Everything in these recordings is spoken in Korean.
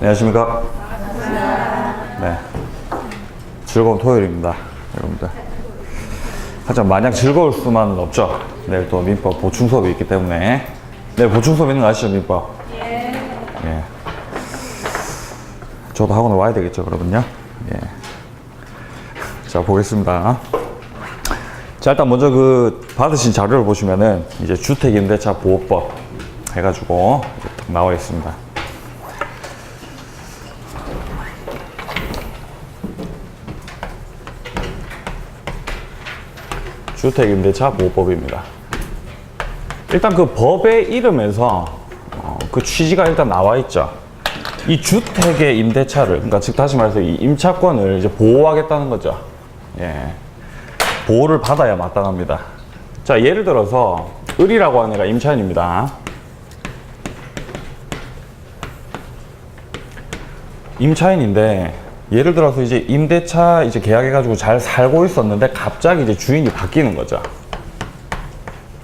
안녕하십니까. 네, 즐거운 토요일입니다, 여러분들. 하지만 마냥 즐거울 수만은 없죠. 내일 또 민법 보충 수업이 있기 때문에. 내일 보충 수업 있는 거 아시죠, 민법? 예. 저도 학원에 와야 되겠죠, 그러면요. 예. 자, 보겠습니다. 자, 일단 먼저 그 받으신 자료를 보시면은 이제 주택임대차 보호법 해가지고 딱 나와 있습니다. 주택임대차 보호법입니다. 일단 그 법의 이름에서 그 취지가 일단 나와 있죠. 이 주택의 임대차를, 그러니까 즉 다시 말해서 이 임차권을 이제 보호하겠다는 거죠. 예. 보호를 받아야 마땅합니다. 자, 예를 들어서 을이라고 하는 애가 임차인입니다. 임차인인데 예를 들어서 이제 임대차 이제 계약해가지고 잘 살고 있었는데 갑자기 이제 주인이 바뀌는 거죠.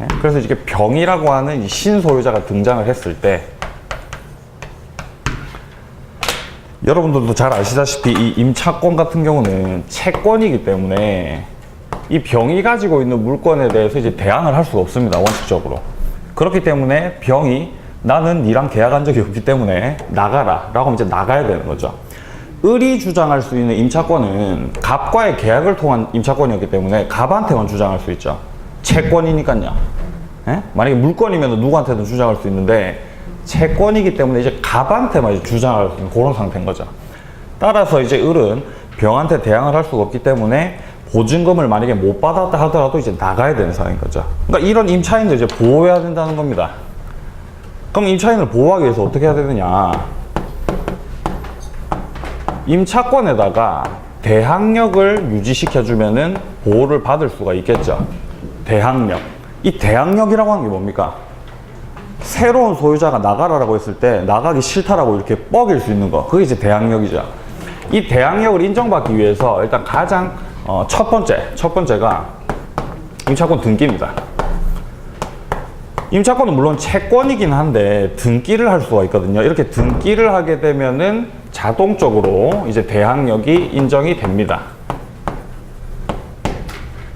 예? 그래서 이렇게 병이라고 하는 이 신소유자가 등장을 했을 때 여러분들도 잘 아시다시피 이 임차권 같은 경우는 채권이기 때문에 이 병이 가지고 있는 물건에 대해서 이제 대항을 할 수가 없습니다, 원칙적으로. 그렇기 때문에 병이 나는 니랑 계약한 적이 없기 때문에 나가라 라고 하면 이제 나가야 되는 거죠. 을이 주장할 수 있는 임차권은 갑과의 계약을 통한 임차권이었기 때문에 갑한테만 주장할 수 있죠. 채권이니까요. 예? 만약에 물건이면 누구한테든 주장할 수 있는데 채권이기 때문에 이제 갑한테만 이제 주장할 수 있는 그런 상태인 거죠. 따라서 이제 을은 병한테 대항을 할 수가 없기 때문에 보증금을 만약에 못 받았다 하더라도 이제 나가야 되는 상황인 거죠. 그러니까 이런 임차인들 이제 보호해야 된다는 겁니다. 그럼 임차인을 보호하기 위해서 어떻게 해야 되느냐? 임차권에다가 대항력을 유지시켜주면은 보호를 받을 수가 있겠죠. 대항력. 이 대항력이라고 하는 게 뭡니까? 새로운 소유자가 나가라라고 했을 때 나가기 싫다라고 이렇게 뻐길 수 있는 거. 그게 이제 대항력이죠. 이 대항력을 인정받기 위해서 일단 가장 첫 번째가 임차권 등기입니다. 임차권은 물론 채권이긴 한데 등기를 할 수가 있거든요. 이렇게 등기를 하게 되면은 자동적으로 이제 대항력이 인정이 됩니다.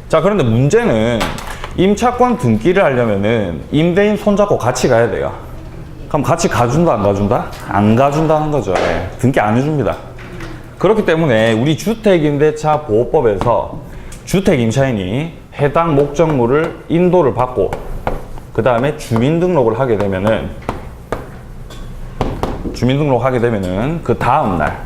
자, 그런데 문제는 임차권 등기를 하려면은 임대인 손잡고 같이 가야 돼요. 그럼 같이 가준다, 안 가준다? 안 가준다는 거죠. 네, 등기 안 해줍니다. 그렇기 때문에 우리 주택임대차 보호법에서 주택임차인이 해당 목적물을 인도를 받고 그 다음에 주민등록을 하게 되면은 그 다음날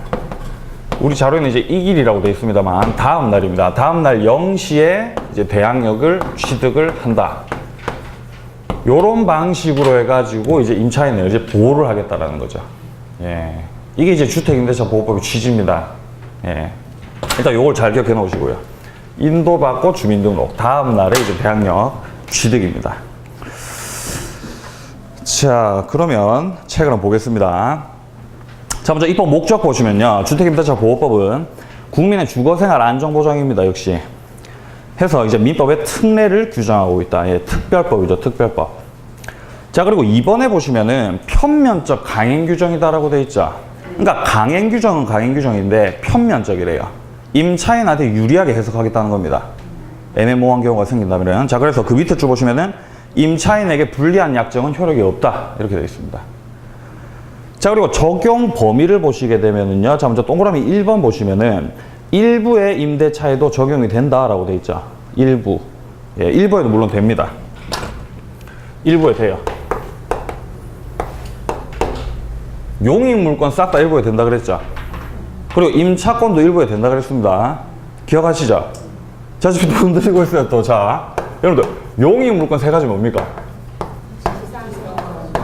우리 자료에는 이제 이 길이라고 되어 있습니다만 다음날입니다. 다음날 0시에 이제 대항력을 취득을 한다. 요런 방식으로 해가지고 이제 임차인을 이제 보호를 하겠다라는 거죠. 예. 이게 이제 주택임대차 보호법의 취지입니다. 예. 일단 요걸 잘 기억해 놓으시고요. 인도받고 주민등록, 다음날에 이제 대항력 취득입니다. 자, 그러면 책을 한번 보겠습니다. 자, 먼저 입법 목적 보시면요. 주택임대차 보호법은 국민의 주거생활 안정보장입니다. 역시. 해서 이제 민법의 특례를 규정하고 있다. 예, 특별법이죠. 특별법. 자, 그리고 2번에 보시면은 편면적 강행규정이다라고 되어 있죠. 그러니까 강행규정은 강행규정인데 편면적이래요. 임차인한테 유리하게 해석하겠다는 겁니다. 애매모호한 경우가 생긴다면. 자, 그래서 그 밑에 줄 보시면은 임차인에게 불리한 약정은 효력이 없다. 이렇게 되어 있습니다. 자, 그리고 적용 범위를 보시게 되면은요. 자, 먼저 동그라미 1번 보시면은 일부의 임대차에도 적용이 된다라고 되어 있죠. 일부. 예, 일부에도 물론 됩니다. 일부에 돼요. 용익물권 싹 다 일부에 된다 그랬죠. 그리고 임차권도 일부에 된다 그랬습니다. 기억하시죠? 자, 지금 또 흔들리고 있어요. 또 자, 여러분들 용익물권 세 가지 뭡니까?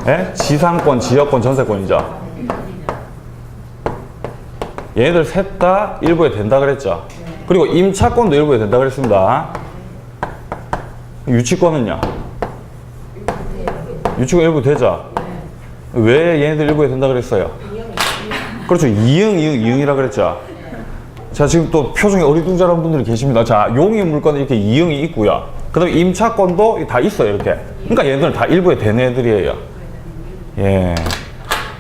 예? 지상권, 지역권, 전세권이죠. 얘네들 셋 다 일부에 된다 그랬죠. 그리고 임차권도 일부에 된다 그랬습니다. 유치권은요? 유치권 일부 되죠. 왜 얘네들 일부에 된다 그랬어요? 그렇죠. 이응이라 그랬죠. 자, 지금 또 표정이 어리둥절한 분들이 계십니다. 자, 용익 물건은 이렇게 이응이 있고요. 그 다음에 임차권도 다 있어요, 이렇게. 그러니까 얘네들은 다 일부에 되는 애들이에요. 예.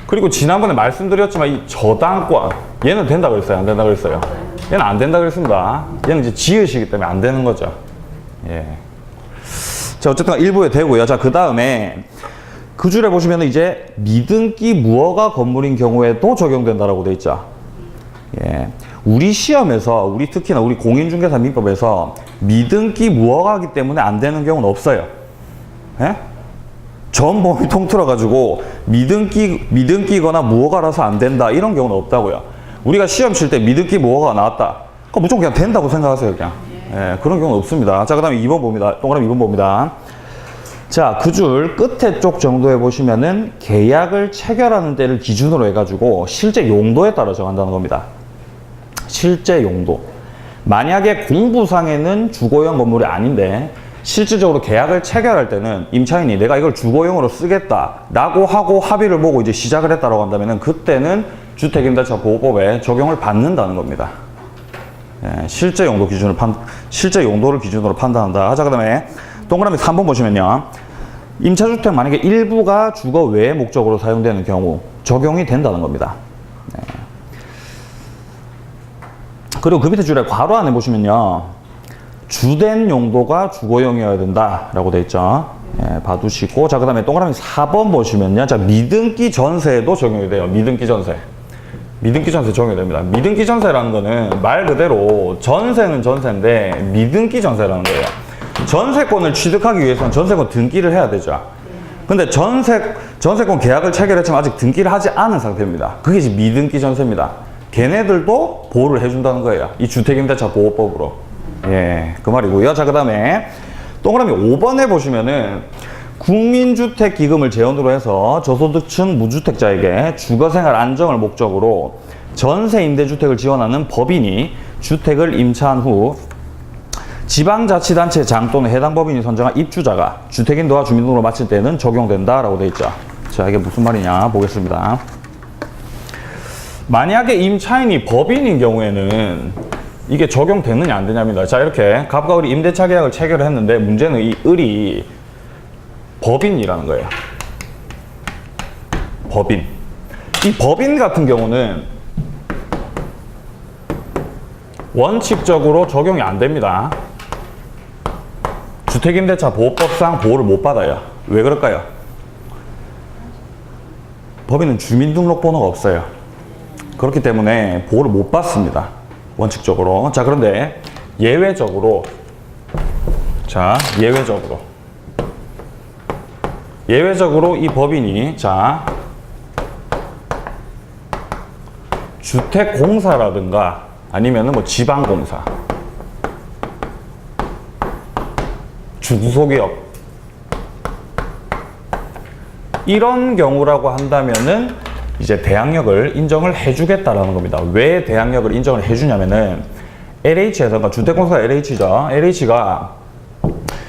그리고 지난번에 말씀드렸지만 이 저당권 얘는 된다 그랬어요? 안 된다 그랬어요? 얘는 안 된다 그랬습니다. 얘는 이제 지읒이기 때문에 안 되는 거죠. 예. 자, 어쨌든 일부에 되고요. 자, 그 다음에 그 줄에 보시면 이제 미등기 무허가 건물인 경우에도 적용된다라고 돼 있죠. 예. 우리 시험에서 우리 특히나 우리 공인중개사 민법에서 미등기 무허가이기 때문에 안 되는 경우는 없어요. 예? 전 범위 통틀어 가지고 미등기거나 무허가라서 안 된다 이런 경우는 없다고요. 우리가 시험 칠 때 미등기 무허가가 나왔다. 그럼 무조건 그냥 된다고 생각하세요, 그냥. 예, 그런 경우는 없습니다. 자, 그다음에 2번 봅니다. 동그라미 2번 봅니다. 자, 그 줄 끝에 쪽 정도에 보시면은 계약을 체결하는 때를 기준으로 해가지고 실제 용도에 따라 정한다는 겁니다. 실제 용도. 만약에 공부상에는 주거용 건물이 아닌데 실질적으로 계약을 체결할 때는 임차인이 내가 이걸 주거용으로 쓰겠다라고 하고 합의를 보고 이제 시작을 했다라고 한다면은 그때는 주택임대차 보호법에 적용을 받는다는 겁니다. 예, 실제 용도를 기준으로 판단한다. 자, 그다음에 동그라미 3번 보시면요. 임차주택 만약에 일부가 주거 외의 목적으로 사용되는 경우 적용이 된다는 겁니다. 네. 그리고 그 밑에 줄에 괄호 안에 보시면요. 주된 용도가 주거용이어야 된다라고 돼 있죠. 예, 봐두시고. 자, 그 다음에 동그라미 4번 보시면요. 자, 미등기 전세도 적용이 돼요. 미등기 전세. 미등기 전세 적용이 됩니다. 미등기 전세라는 거는 말 그대로 전세는 전세인데 미등기 전세라는 거예요. 전세권을 취득하기 위해서는 전세권 등기를 해야 되죠. 근데 전세권 계약을 체결했지만 아직 등기를 하지 않은 상태입니다. 그게 이제 미등기 전세입니다. 걔네들도 보호를 해준다는 거예요. 이 주택임대차 보호법으로. 예, 그 말이고요. 자, 그 다음에 동그라미 5번에 보시면은 국민주택기금을 재원으로 해서 저소득층 무주택자에게 주거생활 안정을 목적으로 전세임대주택을 지원하는 법인이 주택을 임차한 후 지방자치단체 장 또는 해당 법인이 선정한 입주자가 주택인도와 주민등록을 마칠 때는 적용된다라고 되어 있죠. 자, 이게 무슨 말이냐 보겠습니다. 만약에 임차인이 법인인 경우에는 이게 적용되느냐 안 되냐입니다. 자, 이렇게 갑과 을이 임대차 계약을 체결을 했는데 문제는 이 을이 법인이라는 거예요. 법인. 이 법인 같은 경우는 원칙적으로 적용이 안 됩니다. 주택임대차 보호법상 보호를 못 받아요. 왜 그럴까요? 법인은 주민등록번호가 없어요. 그렇기 때문에 보호를 못 받습니다. 원칙적으로. 자, 그런데 예외적으로 이 법인이 주택공사라든가 아니면은 뭐 지방공사, 중소기업 이런 경우라고 한다면은 이제 대항력을 인정을 해주겠다라는 겁니다. 왜 대항력을 인정을 해주냐면은 LH에서, 그러니까 주택공사 LH죠. LH가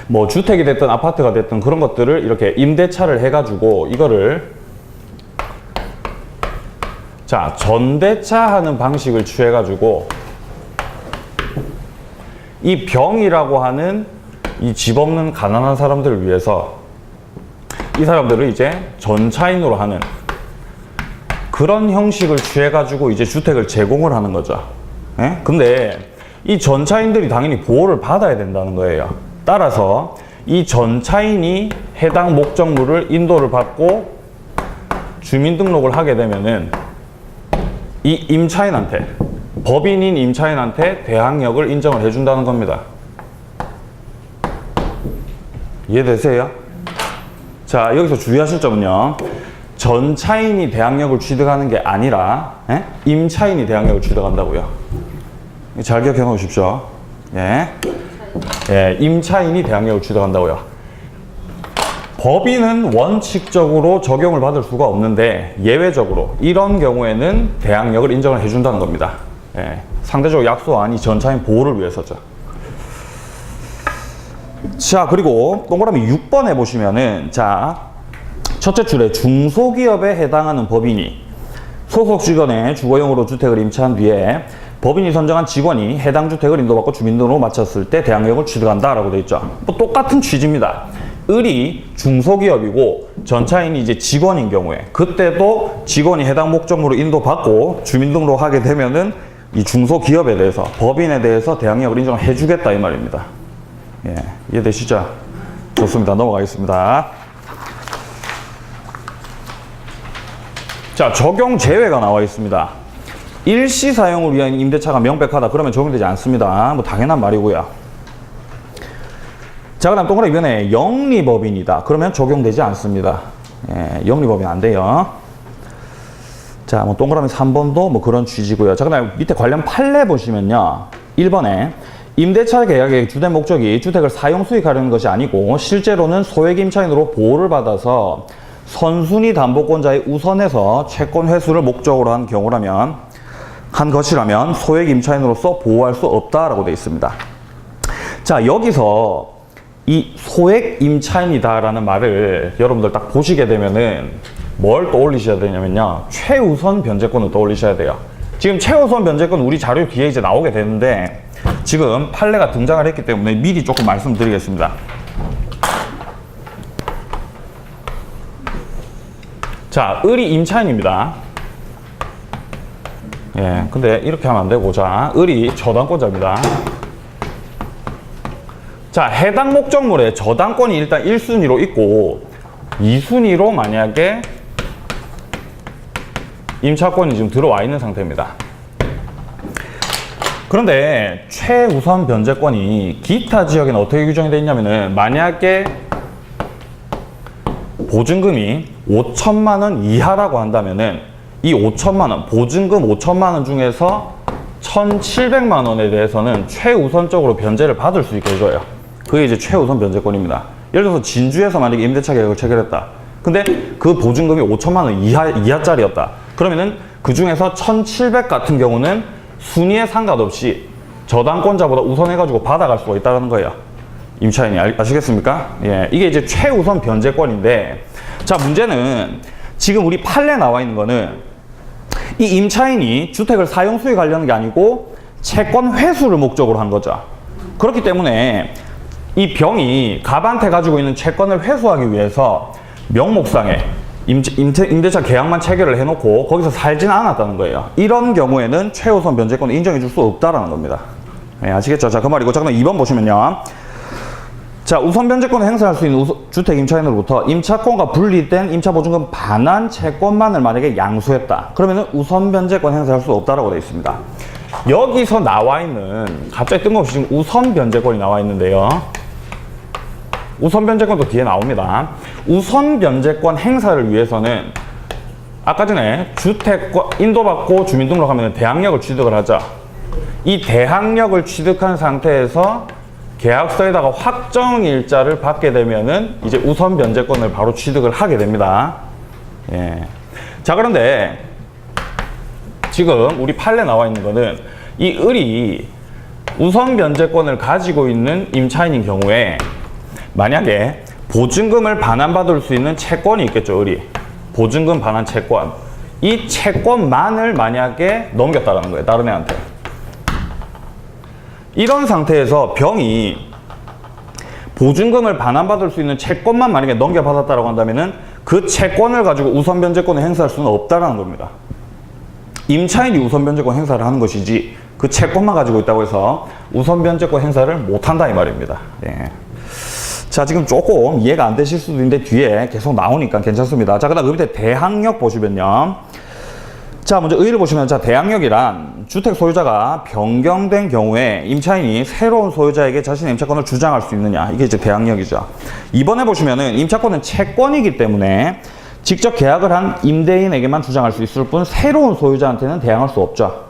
뭐 주택이 됐든 아파트가 됐든 그런 것들을 이렇게 임대차를 해가지고 이거를 전대차 하는 방식을 취해가지고 이 병이라고 하는 이 집 없는 가난한 사람들을 위해서 이 사람들을 이제 전차인으로 하는 그런 형식을 취해가지고 이제 주택을 제공을 하는 거죠. 예? 근데 이 전차인들이 당연히 보호를 받아야 된다는 거예요. 따라서 이 전차인이 해당 목적물을 인도를 받고 주민등록을 하게 되면은 이 임차인한테, 법인인 임차인한테 대항력을 인정을 해준다는 겁니다. 이해되세요? 자, 여기서 주의하실 점은요. 전차인이 대항력을 취득하는 게 아니라 임차인이 대항력을 취득한다고요. 잘 기억해 놓으십시오. 예. 예, 임차인이 대항력을 취득한다고요. 법인은 원칙적으로 적용을 받을 수가 없는데 예외적으로 이런 경우에는 대항력을 인정을 해준다는 겁니다. 예, 상대적으로 약소한 이 전차인 보호를 위해서죠. 자, 그리고 동그라미 6번에 보시면은 첫째 줄에 중소기업에 해당하는 법인이 소속 직원의 주거용으로 주택을 임차한 뒤에 법인이 선정한 직원이 해당 주택을 인도받고 주민등록을 마쳤을 때 대항력을 취득한다라고 되어 있죠. 뭐 똑같은 취지입니다. 을이 중소기업이고 전차인이 이제 직원인 경우에 그때도 직원이 해당 목적으로 인도받고 주민등록하게 되면은 이 중소기업에 대해서 법인에 대해서 대항력을 인정을 해주겠다 이 말입니다. 예, 이해되시죠? 좋습니다. 넘어가겠습니다. 자, 적용 제외가 나와 있습니다. 일시 사용을 위한 임대차가 명백하다 그러면 적용되지 않습니다. 뭐 당연한 말이고요. 자, 그다음 동그라미 변에 영리법인이다 그러면 적용되지 않습니다. 예, 영리법인 안 돼요. 자, 뭐 동그라미 3번도 뭐 그런 취지고요. 자, 그다음 밑에 관련 판례 보시면요. 1번에 임대차 계약의 주된 목적이 주택을 사용 수익하려는 것이 아니고 실제로는 소액 임차인으로 보호를 받아서 선순위 담보권자의 우선에서 채권 회수를 목적으로 한 것이라면 소액 임차인으로서 보호할 수 없다라고 되어 있습니다. 자, 여기서 이 소액 임차인이다라는 말을 여러분들 딱 보시게 되면은 뭘 떠올리셔야 되냐면요. 최우선 변제권을 떠올리셔야 돼요. 지금 최우선 변제권 우리 자료 뒤에 이제 나오게 되는데 지금 판례가 등장을 했기 때문에 미리 조금 말씀드리겠습니다. 자, 을이 임차인입니다. 예, 근데 이렇게 하면 안 되고, 자, 을이 저당권자입니다. 자, 해당 목적물에 저당권이 일단 1순위로 있고 2순위로 만약에 임차권이 지금 들어와 있는 상태입니다. 그런데 최우선 변제권이 기타 지역에는 어떻게 규정이 되어 있냐면은 만약에 보증금이 5천만 원 이하라고 한다면은 이 5천만 원, 보증금 5천만 원 중에서 1,700만 원에 대해서는 최우선적으로 변제를 받을 수 있게 해줘요. 그게 이제 최우선 변제권입니다. 예를 들어서 진주에서 만약에 임대차 계약을 체결했다. 근데 그 보증금이 5천만 원 이하짜리였다. 그러면은 그 중에서 1,700 같은 경우는 순위에 상관없이 저당권자보다 우선해가지고 받아갈 수가 있다는 거예요. 임차인이 아시겠습니까? 예, 이게 이제 최우선 변제권인데, 자, 문제는 지금 우리 판례 나와 있는 거는 이 임차인이 주택을 사용 수익하려는 게 아니고 채권 회수를 목적으로 한 거죠. 그렇기 때문에 이 병이 갑한테 가지고 있는 채권을 회수하기 위해서 명목상에 임대차 계약만 체결을 해놓고 거기서 살지는 않았다는 거예요. 이런 경우에는 최우선 변제권을 인정해 줄 수 없다라는 겁니다. 네, 아시겠죠? 자, 그 말이고. 자, 그럼 2번 보시면요. 자, 우선 변제권을 행사할 수 있는 주택 임차인으로부터 임차권과 분리된 임차보증금 반환 채권만을 만약에 양수했다. 그러면은 우선 변제권 행사할 수 없다라고 되어 있습니다. 여기서 나와 있는, 갑자기 뜬금없이 지금 우선 변제권이 나와 있는데요. 우선 변제권도 뒤에 나옵니다. 우선 변제권 행사를 위해서는 아까 전에 주택과 인도받고 주민등록하면 대항력을 취득을 하죠. 이 대항력을 취득한 상태에서 계약서에다가 확정일자를 받게 되면은 이제 우선 변제권을 바로 취득을 하게 됩니다. 예. 자, 그런데 지금 우리 판례 나와 있는 거는 이 을이 우선 변제권을 가지고 있는 임차인인 경우에 만약에 보증금을 반환받을 수 있는 채권이 있겠죠, 을이. 보증금 반환 채권. 이 채권만을 만약에 넘겼다라는 거예요, 다른 애한테. 이런 상태에서 병이 보증금을 반환받을 수 있는 채권만 만약에 넘겨받았다라고 한다면은 그 채권을 가지고 우선 변제권을 행사할 수는 없다라는 겁니다. 임차인이 우선 변제권 행사를 하는 것이지 그 채권만 가지고 있다고 해서 우선 변제권 행사를 못한다 이 말입니다. 예. 자, 지금 조금 이해가 안 되실 수도 있는데 뒤에 계속 나오니까 괜찮습니다. 자, 그다음 그 밑에 대항력 보시면요. 자, 먼저 의의를 보시면, 자, 대항력이란 주택 소유자가 변경된 경우에 임차인이 새로운 소유자에게 자신의 임차권을 주장할 수 있느냐. 이게 이제 대항력이죠. 이번에 보시면은 임차권은 채권이기 때문에 직접 계약을 한 임대인에게만 주장할 수 있을 뿐 새로운 소유자한테는 대항할 수 없죠.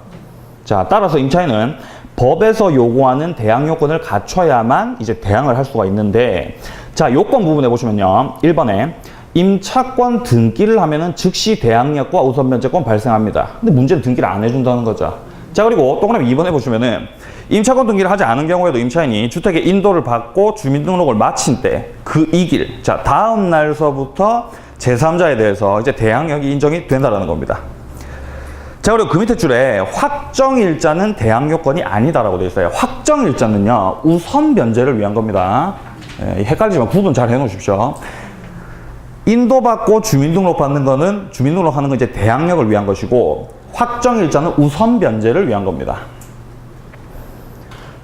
자, 따라서 임차인은 법에서 요구하는 대항 요건을 갖춰야만 이제 대항을 할 수가 있는데, 자, 요건 부분에 보시면요. 1번에 임차권 등기를 하면은 즉시 대항력과 우선 변제권 발생합니다. 근데 문제는 등기를 안 해준다는 거죠. 자, 그리고 동그라미 2번에 보시면은 임차권 등기를 하지 않은 경우에도 임차인이 주택의 인도를 받고 주민등록을 마친 때 그 이길, 자, 다음 날서부터 제3자에 대해서 이제 대항력이 인정이 된다라는 겁니다. 자, 그리고 그 밑에 줄에 확정일자는 대항 요건이 아니다라고 되어 있어요. 확정일자는요, 우선 변제를 위한 겁니다. 예, 헷갈리지만 구분 잘 해놓으십시오. 인도받고 주민등록 받는 거는, 주민등록 하는 건 이제 대항력을 위한 것이고, 확정일자는 우선 변제를 위한 겁니다.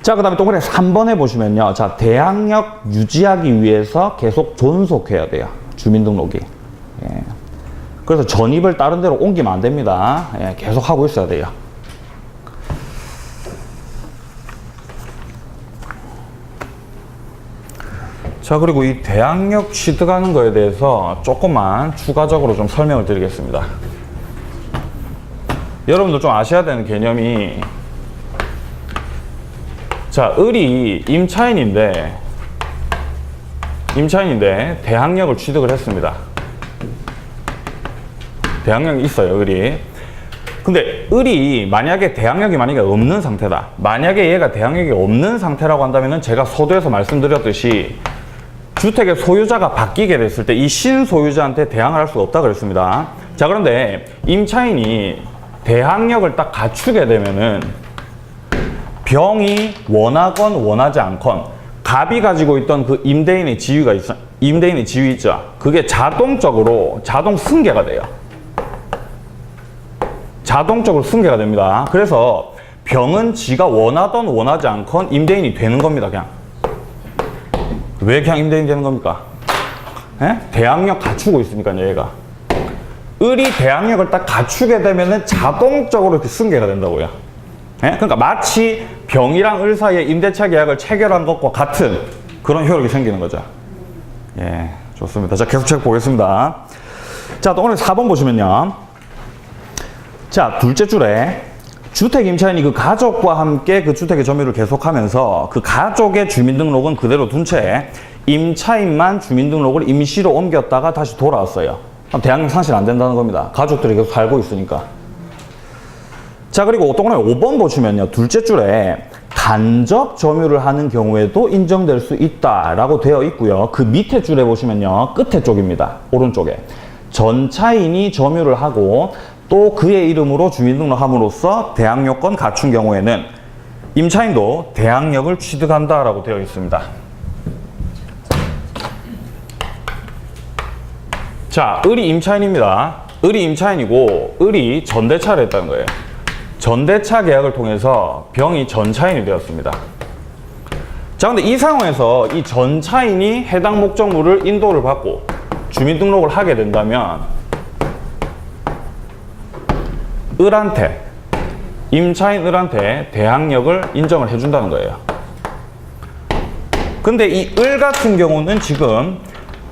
자, 그 다음에 동그라미 3번에 보시면요. 자, 대항력 유지하기 위해서 계속 존속해야 돼요. 주민등록이. 예. 그래서 전입을 다른 데로 옮기면 안 됩니다. 예, 계속 하고 있어야 돼요. 자, 그리고 이 대항력 취득하는 거에 대해서 조금만 추가적으로 좀 설명을 드리겠습니다. 여러분들 좀 아셔야 되는 개념이, 자, 을이 임차인인데 대항력을 취득을 했습니다. 대항력이 있어요, 을이. 근데 을이 만약에 대항력이 없는 상태다. 만약에 얘가 대항력이 없는 상태라고 한다면은 제가 서두에서 말씀드렸듯이 주택의 소유자가 바뀌게 됐을 때 이 신소유자한테 대항을 할 수가 없다 그랬습니다. 자, 그런데 임차인이 대항력을 딱 갖추게 되면은 병이 원하건 원하지 않건 갑이 가지고 있던 그 임대인의 지위가 임대인의 지위 있죠. 그게 자동적으로 승계가 돼요. 자동적으로 승계가 됩니다. 그래서 병은 지가 원하던 원하지 않건 임대인이 되는 겁니다. 왜 그냥 임대인이 되는 겁니까? 예? 대항력 갖추고 있으니까요, 얘가. 을이 대항력을 딱 갖추게 되면은 자동적으로 이렇게 승계가 된다고요. 예? 그러니까 마치 병이랑 을 사이에 임대차 계약을 체결한 것과 같은 그런 효력이 생기는 거죠. 예, 좋습니다. 자, 계속 책 보겠습니다. 자, 또 오늘 4번 보시면요. 자, 둘째 줄에 주택 임차인이 그 가족과 함께 그 주택의 점유를 계속하면서 그 가족의 주민등록은 그대로 둔 채 임차인만 주민등록을 임시로 옮겼다가 다시 돌아왔어요. 그럼 대항력 상실 안 된다는 겁니다. 가족들이 계속 살고 있으니까. 자, 그리고 동그라미 5번 보시면요. 둘째 줄에 간접 점유를 하는 경우에도 인정될 수 있다라고 되어 있고요. 그 밑에 줄에 보시면요. 끝에 쪽입니다. 오른쪽에. 전차인이 점유를 하고 또 그의 이름으로 주민등록함으로써 대항력권 갖춘 경우에는 임차인도 대항력을 취득한다라고 되어 있습니다. 자, 을이 임차인입니다. 을이 임차인이고 을이 전대차를 했다는 거예요. 전대차 계약을 통해서 병이 전차인이 되었습니다. 자, 근데 이 상황에서 이 전차인이 해당 목적물을 인도를 받고 주민등록을 하게 된다면 을한테, 임차인 을한테 대항력을 인정을 해준다는 거예요. 근데 이 을 같은 경우는 지금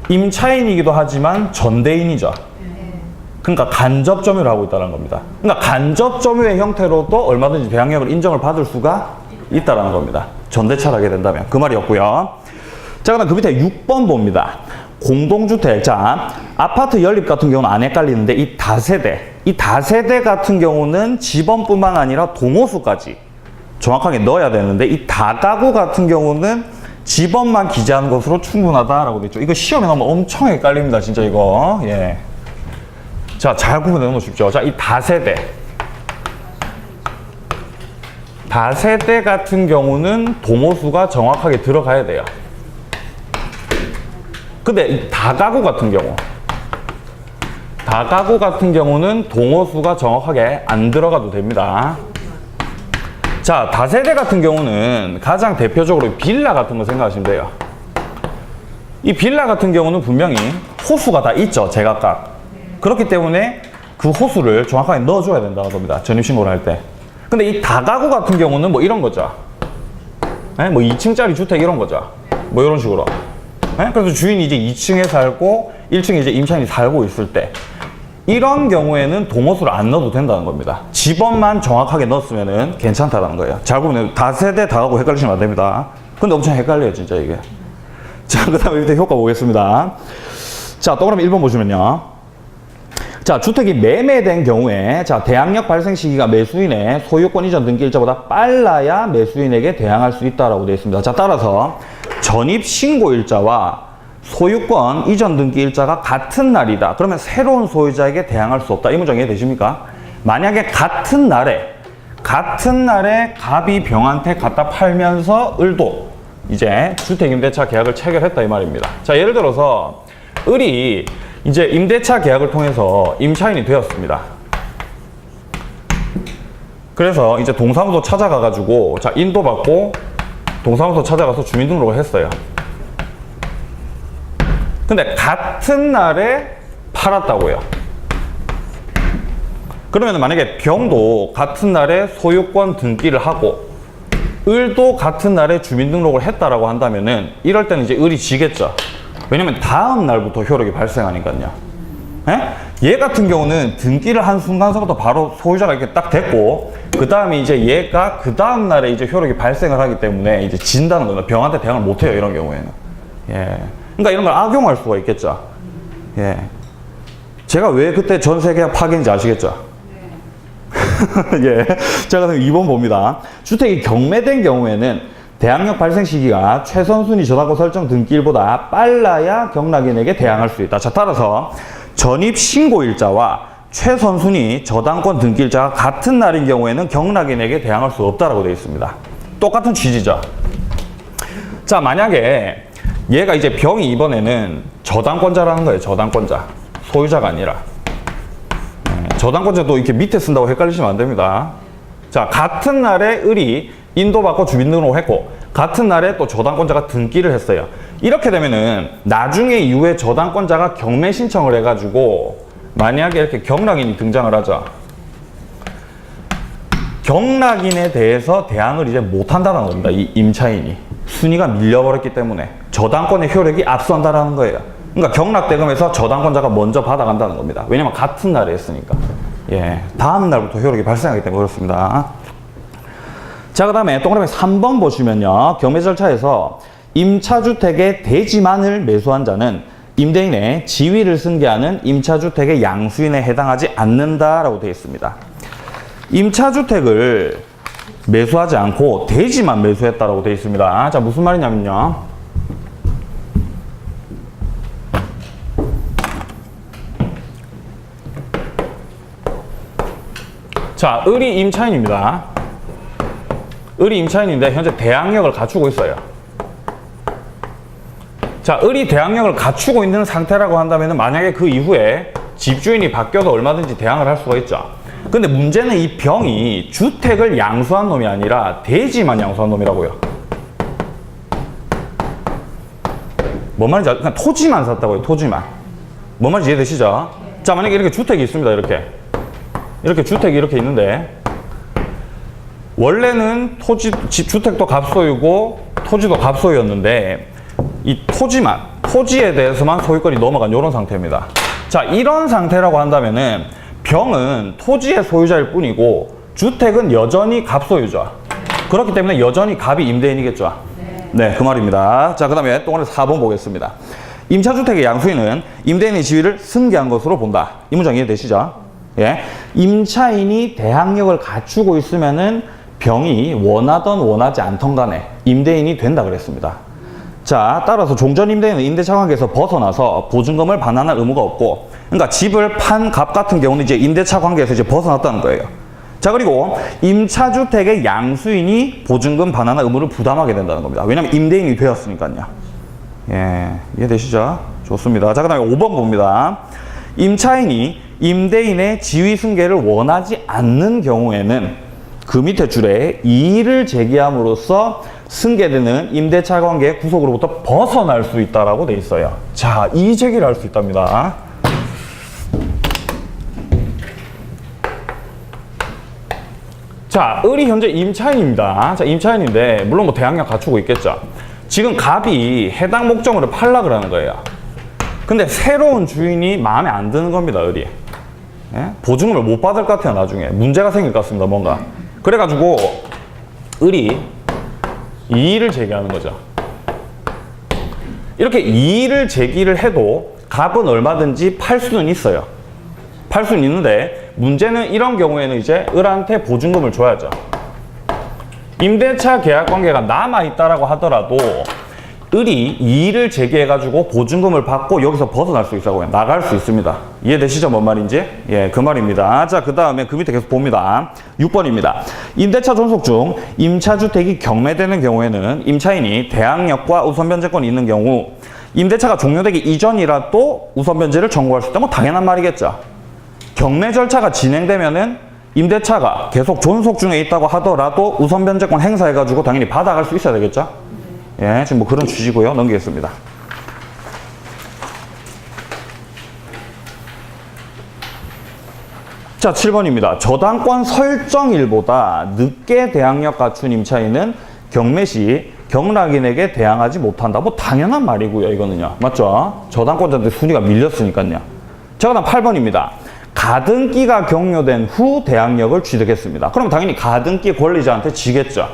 임차인이기도 하지만 전대인이죠. 그러니까 간접 점유를 하고 있다는 겁니다. 그러니까 간접 점유의 형태로도 얼마든지 대항력을 인정을 받을 수가 있다는 겁니다. 전대차를 하게 된다면. 그 말이었고요. 자, 그다음 그 밑에 6번 봅니다. 공동주택. 자, 아파트 연립 같은 경우는 안 헷갈리는데 이 다세대 같은 경우는 집원뿐만 아니라 동호수까지 정확하게 넣어야 되는데 이 다가구 같은 경우는 집원만 기재하는 것으로 충분하다라고 돼 있죠. 이거 시험에 나오면 엄청 헷갈립니다. 진짜 이거. 예. 자, 잘 구분해 놓으십시오. 자, 이 다세대 같은 경우는 동호수가 정확하게 들어가야 돼요. 근데 이 다가구 같은 경우는 동호수가 정확하게 안 들어가도 됩니다. 자, 다세대 같은 경우는 가장 대표적으로 빌라 같은 거 생각하시면 돼요. 이 빌라 같은 경우는 분명히 호수가 다 있죠, 제각각. 그렇기 때문에 그 호수를 정확하게 넣어줘야 된다는 겁니다, 전입신고를 할 때. 근데 이 다가구 같은 경우는 뭐 이런 거죠. 네? 뭐 2층짜리 주택 이런 거죠. 뭐 이런 식으로. 네? 그래서 주인이 이제 2층에 살고 1층에 이제 임차인이 살고 있을 때 이런 경우에는 동호수를 안 넣어도 된다는 겁니다. 집원만 정확하게 넣었으면은 괜찮다는 거예요. 잘 보면 다세대 다가구 헷갈리시면 안 됩니다. 근데 엄청 헷갈려요, 진짜 이게. 자, 그 다음에 밑에 효과 보겠습니다. 자, 동그라미 1번 보시면요. 자, 주택이 매매된 경우에 자, 대항력 발생 시기가 매수인의 소유권 이전 등기 일자보다 빨라야 매수인에게 대항할 수 있다라고 되어 있습니다. 자, 따라서 전입 신고 일자와 소유권 이전 등기 일자가 같은 날이다. 그러면 새로운 소유자에게 대항할 수 없다. 이 문장 이해되십니까? 만약에 같은 날에 갑이 병한테 갖다 팔면서 을도 이제 주택임대차 계약을 체결했다 이 말입니다. 자, 예를 들어서 을이 이제 임대차 계약을 통해서 임차인이 되었습니다. 그래서 이제 동사무소 찾아가가지고 자, 인도받고 동사무소 찾아가서 주민등록을 했어요. 근데 같은 날에 팔았다고요. 그러면 만약에 병도 같은 날에 소유권 등기를 하고 을도 같은 날에 주민등록을 했다라고 한다면은 이럴 때는 이제 을이 지겠죠. 왜냐면 다음 날부터 효력이 발생하니까요. 얘 같은 경우는 등기를 한 순간서부터 바로 소유자가 이렇게 딱 됐고, 그 다음에 이제 얘가 그 다음 날에 이제 효력이 발생을 하기 때문에 이제 진다는 겁니다. 병한테 대항을 못 해요, 이런 경우에는. 예. 그러니까 이런 걸 악용할 수가 있겠죠. 예. 제가 왜 그때 전세 계약 파기인지 아시겠죠? 예. 자, 그럼 2번 봅니다. 주택이 경매된 경우에는 대항력 발생 시기가 최선순위 저당권 설정 등기일보다 빨라야 경락인에게 대항할 수 있다. 자, 따라서 전입 신고일자와 최선순위 저당권 등기일자가 같은 날인 경우에는 경락인에게 대항할 수 없다라고 되어 있습니다. 똑같은 취지죠. 자, 만약에 얘가 이제 병이 이번에는 저당권자라는 거예요. 저당권자. 소유자가 아니라. 저당권자도 이렇게 밑에 쓴다고 헷갈리시면 안 됩니다. 자, 같은 날에 을이 인도받고 주민등록을 했고 같은 날에 또 저당권자가 등기를 했어요. 이렇게 되면은 나중에 이후에 저당권자가 경매 신청을 해가지고 만약에 이렇게 경락인이 등장을 하죠. 경락인에 대해서 대항을 이제 못한다는 겁니다. 이 임차인이. 순위가 밀려버렸기 때문에 저당권의 효력이 앞선다라는 거예요. 그러니까 경락대금에서 저당권자가 먼저 받아간다는 겁니다. 왜냐면 같은 날에 했으니까. 예, 다음 날부터 효력이 발생하기 때문에 그렇습니다. 자, 그 다음에 동그라미 3번 보시면요. 경매 절차에서 임차주택의 대지만을 매수한 자는 임대인의 지위를 승계하는 임차주택의 양수인에 해당하지 않는다라고 되어 있습니다. 임차주택을 매수하지 않고 대지만 매수했다라고 되어 있습니다. 자, 무슨 말이냐면요. 자, 을이 임차인입니다. 을이 임차인인데 현재 대항력을 갖추고 있어요. 자, 을이 대항력을 갖추고 있는 상태라고 한다면 만약에 그 이후에 집주인이 바뀌어도 얼마든지 대항을 할 수가 있죠. 근데 문제는 이 병이 주택을 양수한 놈이 아니라 대지만 양수한 놈이라고요. 뭔 말인지 그냥 토지만 샀다고요. 토지만. 뭔 말인지 이해되시죠? 자, 만약에 이렇게 주택이 있습니다. 이렇게 주택이 이렇게 있는데 원래는 주택도 갑소유고 토지도 갑소유였는데 이 토지에 대해서만 소유권이 넘어간 이런 상태입니다. 자, 이런 상태라고 한다면은 병은 토지의 소유자일 뿐이고 주택은 여전히 갑소유죠. 그렇기 때문에 여전히 갑이 임대인이겠죠. 네, 그 말입니다. 자, 그 다음에 동그라미 4번 보겠습니다. 임차주택의 양수인은 임대인의 지위를 승계한 것으로 본다. 이 문장 이해되시죠? 예. 임차인이 대항력을 갖추고 있으면은 병이 원하던 원하지 않던 간에 임대인이 된다 그랬습니다. 자, 따라서 종전 임대인은 임대차 관계에서 벗어나서 보증금을 반환할 의무가 없고, 그러니까 집을 판 갑 같은 경우는 이제 임대차 관계에서 이제 벗어났다는 거예요. 자, 그리고 임차주택의 양수인이 보증금 반환할 의무를 부담하게 된다는 겁니다. 왜냐하면 임대인이 되었으니까요. 예, 이해되시죠? 좋습니다. 자, 그 다음에 5번 봅니다. 임차인이 임대인의 지위 승계를 원하지 않는 경우에는 그 밑에 줄에 이의를 제기함으로써 승계되는 임대차 관계의 구속으로부터 벗어날 수 있다라고 돼 있어요. 자, 이의 제기를 할 수 있답니다. 자, 을이 현재 임차인입니다. 자, 임차인인데 물론 뭐 대항력 갖추고 있겠죠. 지금 갑이 해당 목적물을 팔락을 하는 거예요. 근데 새로운 주인이 마음에 안 드는 겁니다, 을이. 예? 보증금을 못 받을 것 같아요, 나중에. 문제가 생길 것 같습니다, 뭔가. 그래가지고 을이 이의를 제기하는 거죠. 이렇게 이의를 제기를 해도 갑은 얼마든지 팔 수는 있어요. 팔 수는 있는데 문제는 이런 경우에는 이제 을한테 보증금을 줘야죠. 임대차 계약 관계가 남아있다라고 하더라도 을이 이의를 제기해가지고 보증금을 받고 여기서 벗어날 수 있다고요. 나갈 수 있습니다. 이해되시죠? 뭔 말인지? 예, 그 말입니다. 자, 그 다음에 그 밑에 계속 봅니다. 6번입니다. 임대차 존속 중 임차주택이 경매되는 경우에는 임차인이 대항력과 우선변제권이 있는 경우 임대차가 종료되기 이전이라도 우선변제를 청구할 수 있다. 뭐 당연한 말이겠죠. 경매 절차가 진행되면은 임대차가 계속 존속 중에 있다고 하더라도 우선변제권 행사해가지고 당연히 받아갈 수 있어야 되겠죠. 예, 지금 뭐 그런 취지고요. 넘기겠습니다. 자, 7번입니다. 저당권 설정일보다 늦게 대항력 갖춘 임차인은 경매 시 경락인에게 대항하지 못한다. 뭐 당연한 말이고요. 이거는요. 맞죠? 저당권자한테 순위가 밀렸으니까요. 자, 그다음 8번입니다. 가등기가 경료된 후 대항력을 취득했습니다. 그럼 당연히 가등기 권리자한테 지겠죠.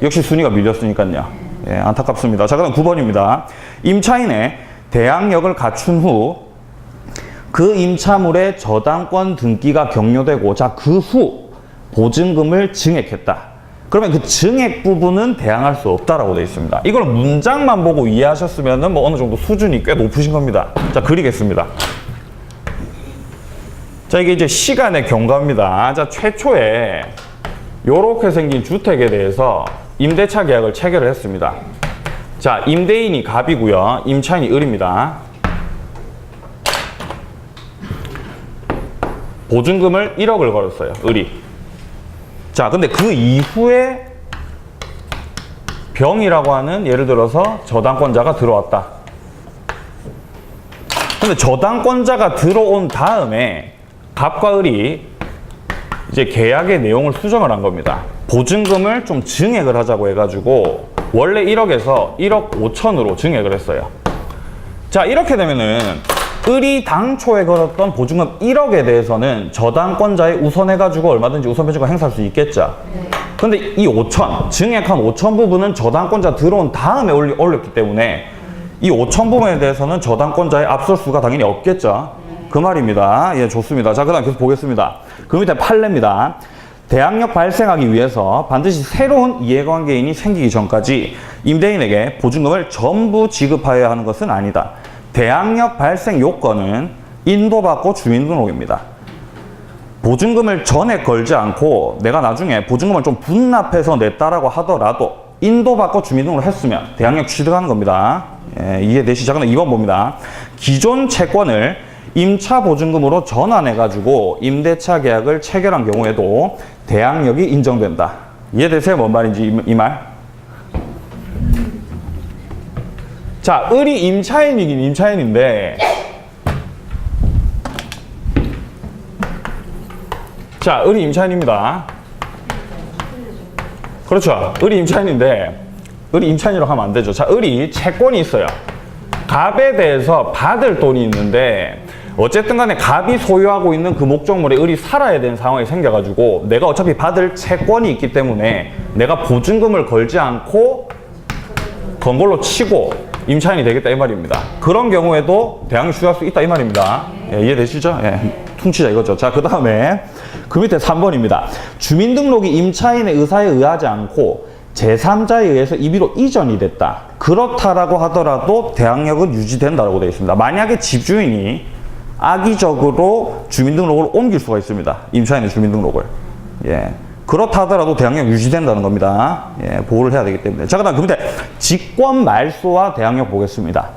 역시 순위가 밀렸으니까요. 예, 안타깝습니다. 자, 그다음 9번입니다. 임차인의 대항력을 갖춘 후 그 임차물의 저당권 등기가 경료되고 자, 그 후 보증금을 증액했다. 그러면 그 증액 부분은 대항할 수 없다라고 되어 있습니다. 이걸 문장만 보고 이해하셨으면 뭐 어느 정도 수준이 꽤 높으신 겁니다. 자, 그리겠습니다. 자, 이게 이제 시간의 경과입니다. 자, 최초에 요렇게 생긴 주택에 대해서 임대차 계약을 체결을 했습니다. 자, 임대인이 갑이고요. 임차인이 을입니다. 보증금을 1억을 걸었어요. 을이. 자, 근데 그 이후에 병이라고 하는 예를 들어서 저당권자가 들어왔다. 근데 저당권자가 들어온 다음에 갑과 을이 이제 계약의 내용을 수정을 한 겁니다. 보증금을 좀 증액을 하자고 해가지고 원래 1억에서 1억 5천으로 증액을 했어요. 자, 이렇게 되면은 을이 당초에 걸었던 보증금 1억에 대해서는 저당권자에 우선해가지고 얼마든지 우선변제권 행사할 수 있겠죠. 근데 이 5천, 증액한 5천 부분은 저당권자 들어온 다음에 올렸기 때문에 이 5천 부분에 대해서는 저당권자의 앞설 수가 당연히 없겠죠. 그 말입니다. 예, 좋습니다. 자, 그 다음 계속 보겠습니다. 그 밑에 판례입니다. 대항력 발생하기 위해서 반드시 새로운 이해관계인이 생기기 전까지 임대인에게 보증금을 전부 지급하여야 하는 것은 아니다. 대항력 발생 요건은 인도받고 주민등록입니다. 보증금을 전에 걸지 않고 내가 나중에 보증금을 좀 분납해서 냈다라고 하더라도 인도받고 주민등록을 했으면 대항력 취득하는 겁니다. 예, 이해되시죠? 그럼 2번 봅니다. 기존 채권을 임차 보증금으로 전환해가지고 임대차 계약을 체결한 경우에도 대항력이 인정된다. 이해되세요? 뭔 말인지 이 말? 자, 을이 임차인이긴 임차인인데 자, 을이 임차인입니다. 그렇죠. 을이 임차인인데 을이 임차인이라고 하면 안 되죠. 자, 을이 채권이 있어요. 갑에 대해서 받을 돈이 있는데 어쨌든 간에 갑이 소유하고 있는 그 목적물에 을이 살아야 되는 상황이 생겨가지고 내가 어차피 받을 채권이 있기 때문에 내가 보증금을 걸지 않고 건 걸로 치고 임차인이 되겠다 이 말입니다. 그런 경우에도 대항력 취득할 수 있다 이 말입니다. 예, 이해되시죠? 예, 퉁치자 이거죠. 자, 그 다음에 그 밑에 3번입니다. 주민등록이 임차인의 의사에 의하지 않고 제3자에 의해서 임의로 이전이 됐다. 그렇다라고 하더라도 대항력은 유지된다고 되어 있습니다. 만약에 집주인이 악의적으로 주민등록을 옮길 수가 있습니다. 임차인의 주민등록을. 예. 그렇다 하더라도 대항력 유지된다는 겁니다. 예, 보호를 해야 되기 때문에. 자, 그 다음 그 밑에 직권 말소와 대항력 보겠습니다.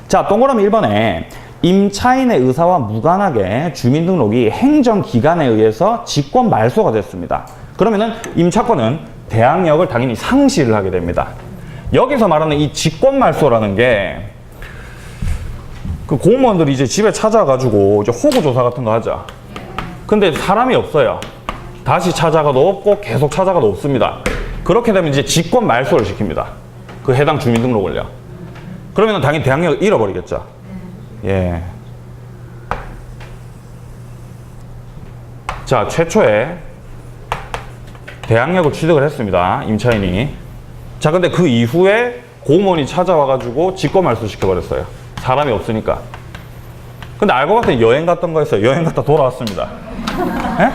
자, 동그라미 1번에 임차인의 의사와 무관하게 주민등록이 행정기관에 의해서 직권 말소가 됐습니다. 그러면은 임차권은 대항력을 당연히 상실을 하게 됩니다. 여기서 말하는 이 직권 말소라는 게 그 공무원들이 이제 집에 찾아가지고 이제 호구 조사 같은 거 하죠. 근데 사람이 없어요. 다시 찾아가도 없고 계속 찾아가도 없습니다. 그렇게 되면 이제 직권 말소를 시킵니다. 그 해당 주민등록을요. 그러면 당연히 대항력을 잃어버리겠죠. 예. 자, 최초에 대항력을 취득을 했습니다. 임차인이. 자, 근데 그 이후에 공무원이 찾아와가지고 직권 말소 시켜버렸어요. 사람이 없으니까. 근데 알고 봤더니 여행 갔던 거였어요. 여행 갔다 돌아왔습니다. 예?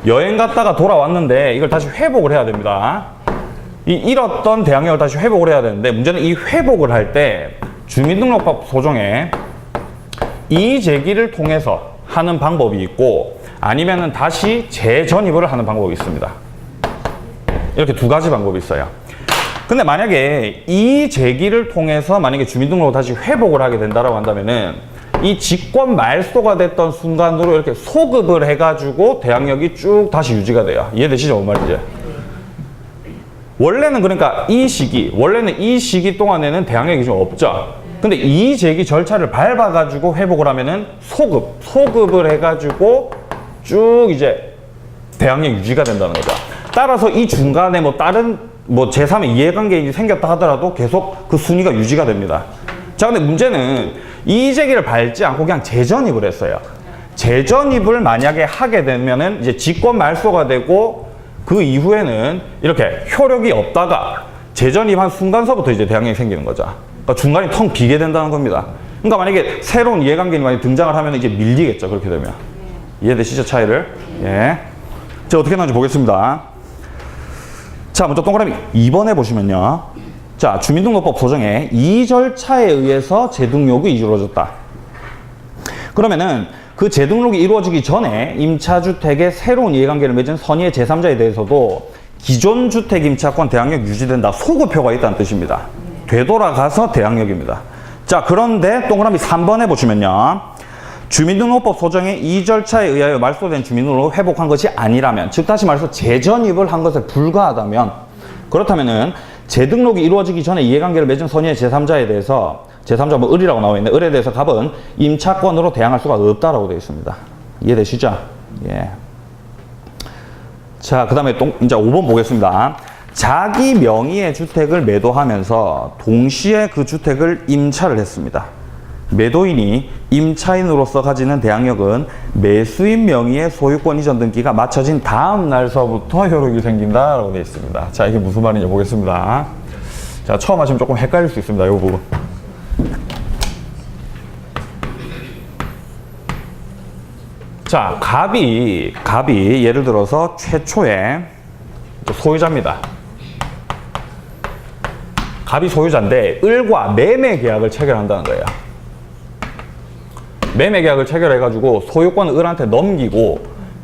여행 갔다가 돌아왔는데 이걸 다시 회복을 해야 됩니다. 잃었던 대항력을 다시 회복을 해야 되는데, 문제는 이 회복을 할 때 주민등록법 소정에 이의제기를 통해서 하는 방법이 있고, 아니면은 다시 재전입을 하는 방법이 있습니다. 이렇게 두 가지 방법이 있어요. 근데 만약에 이의제기를 통해서 만약에 주민등록을 다시 회복을 하게 된다라고 한다면은, 이 직권 말소가 됐던 순간으로 이렇게 소급을 해가지고 대항력이 쭉 다시 유지가 돼요. 이해되시죠? 뭔 말인지? 원래는 그러니까 이 시기 동안에는 대항력이 좀 없죠. 근데 이의제기 절차를 밟아가지고 회복을 하면은 소급을 해가지고 쭉 이제 대항력 유지가 된다는 거죠. 따라서 이 중간에 뭐 다른 뭐 제3의 이해관계인이 생겼다 하더라도 계속 그 순위가 유지가 됩니다. 자, 근데 문제는 이의제기를 밟지 않고 그냥 재전입을 했어요. 재전입을 만약에 하게 되면은 이제 직권 말소가 되고, 그 이후에는 이렇게 효력이 없다가 재전입한 순간서부터 이제 대항력이 생기는 거죠. 그러니까 중간이 텅 비게 된다는 겁니다. 그러니까 만약에 새로운 이해관계인이 많이 등장을 하면 이제 밀리겠죠. 그렇게 되면. 이해되시죠? 차이를? 예. 자, 어떻게 나오는지 보겠습니다. 자, 먼저 동그라미 2번에 보시면요. 자, 주민등록법 소정에 이 절차에 의해서 재등록이 이루어졌다. 그러면은 그 재등록이 이루어지기 전에 임차주택의 새로운 이해관계를 맺은 선의의 제3자에 대해서도 기존 주택 임차권 대항력 유지된다. 소급표가 있다는 뜻입니다. 되돌아가서 대항력입니다. 자, 그런데 동그라미 3번에 보시면요. 주민등록법 소정의 이 절차에 의하여 말소된 주민등록을 회복한 것이 아니라면, 즉 다시 말해서 재전입을 한 것에 불과하다면, 그렇다면은 재등록이 이루어지기 전에 이해관계를 맺은 선의의 제3자에 대해서, 제3자 뭐 을이라고 나와 있는데, 을에 대해서 갑은 임차권으로 대항할 수가 없다라고 되어 있습니다. 이해되시죠? 예. 자, 그 다음에 이제 5번 보겠습니다. 자기 명의의 주택을 매도하면서 동시에 그 주택을 임차를 했습니다. 매도인이 임차인으로서 가지는 대항력은 매수인 명의의 소유권 이전 등기가 마쳐진 다음 날서부터 효력이 생긴다라고 되어 있습니다. 자, 이게 무슨 말인지 보겠습니다. 자, 처음 하시면 조금 헷갈릴 수 있습니다. 이 부분. 자, 갑이 예를 들어서 최초의 소유자입니다. 갑이 소유자인데 을과 매매 계약을 체결한다는 거예요. 매매 계약을 체결해가지고 소유권을 을한테 넘기고,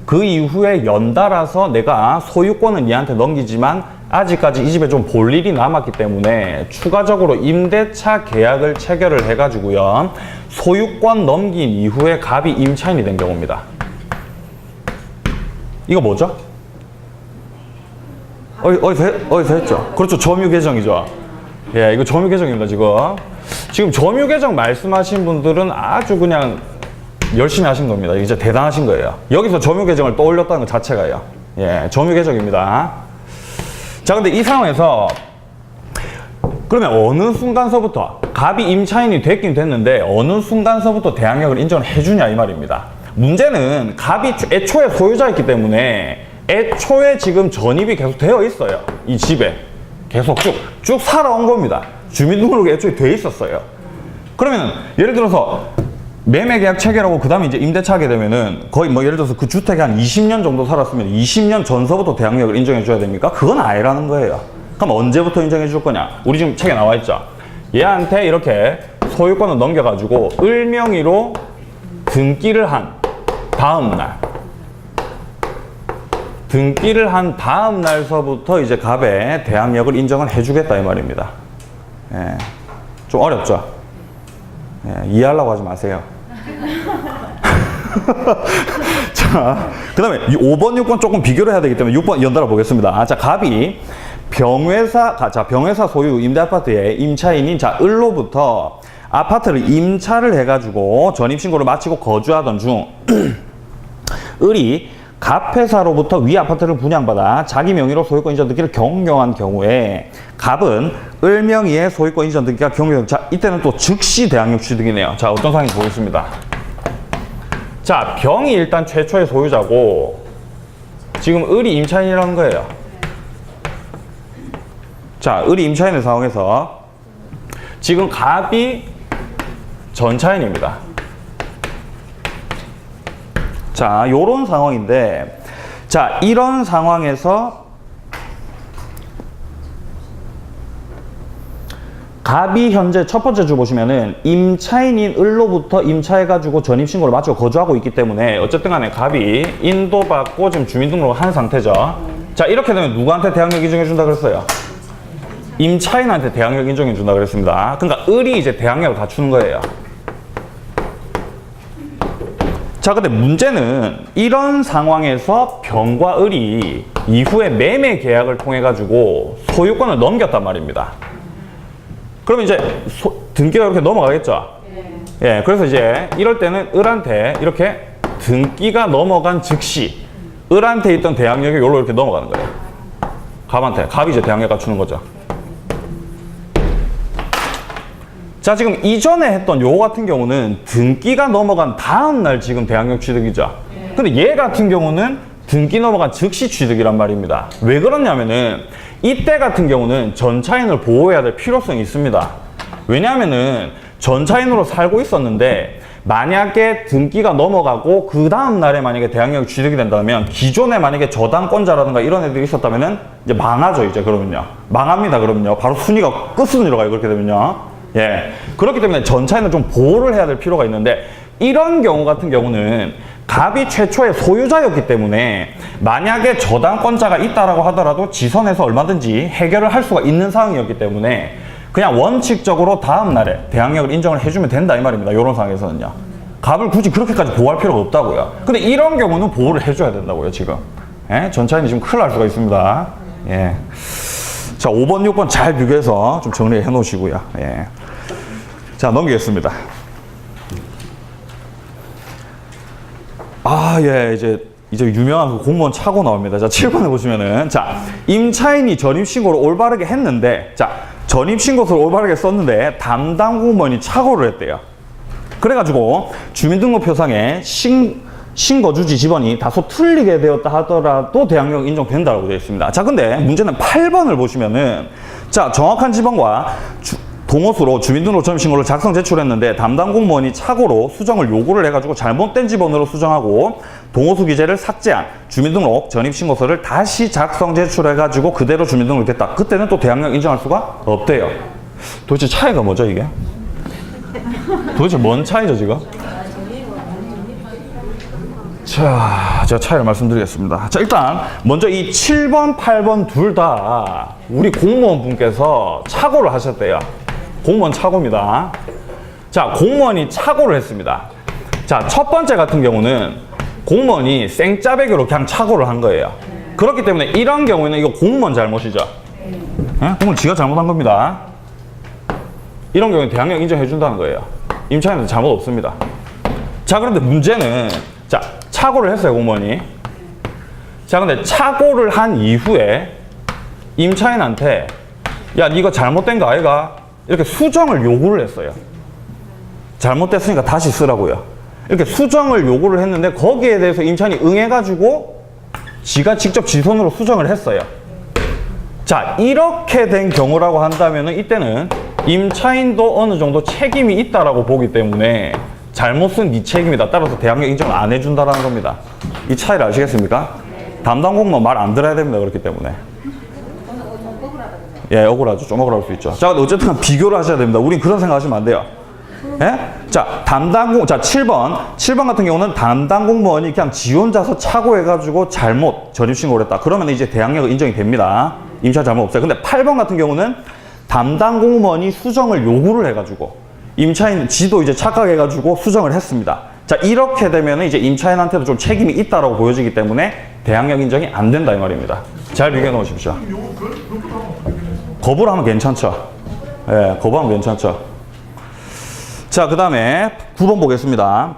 그 이후에 연달아서 내가 소유권은 얘한테 넘기지만 아직까지 이 집에 좀 볼 일이 남았기 때문에 추가적으로 임대차 계약을 체결을 해가지고요, 소유권 넘긴 이후에 갑이 임차인이 된 경우입니다. 이거 뭐죠? 어디서 했죠? 그렇죠. 점유계정이죠. 예, 이거 점유계정입니다, 지금 점유계정 말씀하신 분들은 아주 그냥 열심히 하신 겁니다. 이게 진짜 대단하신 거예요. 여기서 점유계정을 떠올렸다는 것 자체가요. 예, 점유계정입니다. 자, 근데 이 상황에서 그러면 어느 순간서부터 갑이 임차인이 됐긴 됐는데 어느 순간서부터 대항력을 인정을 해주냐 이 말입니다. 문제는 갑이 애초에 소유자였기 때문에 애초에 지금 전입이 계속 되어 있어요. 이 집에 계속 쭉 살아온 겁니다. 주민등록이 애초에 돼 있었어요. 그러면 예를 들어서 매매계약 체결하고 그 다음에 이제 임대차 하게 되면은 거의 뭐 예를 들어서 그 주택에 한 20년 정도 살았으면 20년 전서부터 대항력을 인정해 줘야 됩니까? 그건 아니라는 거예요. 그럼 언제부터 인정해 줄 거냐? 우리 지금 책에 나와 있죠. 얘한테 이렇게 소유권을 넘겨가지고 을 명의로 등기를 한 다음 날서부터 이제 갑의 대항력을 인정을 해주겠다 이 말입니다. 예, 좀 어렵죠? 예, 이해하려고 하지 마세요. 자, 그 다음에 5번, 6번 조금 비교를 해야 되기 때문에 6번 연달아 보겠습니다. 자, 갑이 병회사 소유 임대아파트의 임차인인 을로부터 아파트를 임차를 해가지고 전입신고를 마치고 거주하던 중 을이 갑회사로부터 위 아파트를 분양받아 자기 명의로 소유권 이전 등기를 경영한 경우에 갑은 을 명의의 소유권 이전 등기가 경영. 자, 이때는 또 즉시 대항력 취득이네요. 자, 어떤 상황인지 보겠습니다. 자, 병이 일단 최초의 소유자고 지금 을이 임차인이라는 거예요. 자, 을이 임차인의 상황에서 지금 갑이 전차인입니다. 자, 요런 상황인데, 자, 이런 상황에서 갑이 현재 첫 번째 주 보시면은 임차인인 을로부터 임차해가지고 전입신고를 마치고 거주하고 있기 때문에 어쨌든 간에 갑이 인도받고 지금 주민등록을 한 상태죠. 자, 이렇게 되면 누구한테 대항력 인정해준다 그랬어요? 임차인한테 대항력 인정해준다 그랬습니다. 그러니까 을이 이제 대항력을 갖추는 거예요. 자, 근데 문제는 이런 상황에서 병과 을이 이후에 매매 계약을 통해 가지고 소유권을 넘겼단 말입니다. 그러면 이제 등기가 이렇게 넘어가겠죠? 예, 그래서 이제 이럴 때는 을한테 이렇게 등기가 넘어간 즉시 을한테 있던 대항력이 여기로 이렇게 넘어가는 거예요. 갑한테. 갑이 이제 대항력 갖추는 거죠. 자, 지금 이전에 했던 요거 같은 경우는 등기가 넘어간 다음 날 지금 대항력 취득이죠. 근데 얘 같은 경우는 등기 넘어간 즉시 취득이란 말입니다. 왜 그러냐면은 이때 같은 경우는 전차인을 보호해야 될 필요성이 있습니다. 왜냐하면은 전차인으로 살고 있었는데 만약에 등기가 넘어가고 그 다음 날에 만약에 대항력이 취득이 된다면 기존에 만약에 저당권자라든가 이런 애들이 있었다면은 이제 망하죠. 이제 그러면요. 망합니다. 그러면요. 바로 순위가 끝순위로 가요. 그렇게 되면요. 예. 그렇기 때문에 전차인을 좀 보호를 해야 될 필요가 있는데 이런 경우 같은 경우는 갑이 최초의 소유자였기 때문에 만약에 저당권자가 있다라고 하더라도 지선에서 얼마든지 해결을 할 수가 있는 상황이었기 때문에 그냥 원칙적으로 다음 날에 대항력을 인정을 해주면 된다 이 말입니다. 이런 상황에서는요. 갑을 굳이 그렇게까지 보호할 필요가 없다고요. 근데 이런 경우는 보호를 해줘야 된다고요. 지금. 예? 전차인이 지금 큰일 날 수가 있습니다. 예. 자, 5번, 6번 잘 비교해서 좀 정리해 놓으시고요. 예. 자, 넘기겠습니다. 아, 예, 이제 유명한 그 공무원 착오 나옵니다. 자, 7번에 보시면은, 자, 임차인이 전입신고를 올바르게 했는데, 자, 전입신고서를 올바르게 썼는데, 담당 공무원이 착오를 했대요. 그래가지고, 주민등록표상에 신거주지 지번이 다소 틀리게 되었다 하더라도 대항력 인정된다고 되어 있습니다. 자, 근데 문제는 8번을 보시면은, 자, 정확한 지번과 동호수로 주민등록 전입신고를 작성 제출했는데 담당 공무원이 착오로 수정을 요구를 해가지고 잘못된 지번으로 수정하고 동호수 기재를 삭제한 주민등록 전입신고서를 다시 작성 제출해가지고 그대로 주민등록이 됐다. 그때는 또 대항력 인정할 수가 없대요. 도대체 차이가 뭐죠 이게? 도대체 뭔 차이죠 지금? 자, 제가 차이를 말씀드리겠습니다. 자, 일단 먼저 이 7번, 8번 둘 다 우리 공무원 분께서 착오를 하셨대요. 공무원 착오입니다. 자, 공무원이 착오를 했습니다. 자, 첫 번째 같은 경우는 공무원이 생짜배기로 그냥 착오를 한 거예요. 그렇기 때문에 이런 경우에는 이거 공무원 잘못이죠. 예? 공무원 지가 잘못한 겁니다. 이런 경우는 대항력 인정해준다는 거예요. 임차인한테 잘못 없습니다. 자, 그런데 문제는 자, 착오를 했어요, 공무원이. 자, 근데 착오를 한 이후에 임차인한테 야, 니가 잘못된 거 아이가? 이렇게 수정을 요구를 했어요. 잘못됐으니까 다시 쓰라고요. 이렇게 수정을 요구를 했는데 거기에 대해서 임차인이 응해가지고 지가 직접 지손으로 수정을 했어요. 자, 이렇게 된 경우라고 한다면 이때는 임차인도 어느 정도 책임이 있다라고 보기 때문에 잘못 쓴 네 책임이다. 따라서 대항력 인정을 안 해준다라는 겁니다. 이 차이를 아시겠습니까? 담당 공무원 말 안 들어야 됩니다. 그렇기 때문에. 예, 억울하죠. 좀 억울할 수 있죠. 자, 근데 어쨌든 비교를 하셔야 됩니다. 우린 그런 생각 하시면 안 돼요. 예? 자, 자, 7번 같은 경우는 담당 공무원이 그냥 지 혼자서 착오해가지고 잘못 전입신고를 했다. 그러면 이제 대항력은 인정이 됩니다. 임차 잘못 없어요. 근데 8번 같은 경우는 담당 공무원이 수정을 요구를 해가지고 임차인 지도 이제 착각해가지고 수정을 했습니다. 자, 이렇게 되면 이제 임차인한테도 좀 책임이 있다라고 보여지기 때문에 대항력 인정이 안 된다 이 말입니다. 잘 비교해 놓으십시오. 거부를 하면 괜찮죠. 예, 거부하면 괜찮죠. 자, 그 다음에 9번 보겠습니다.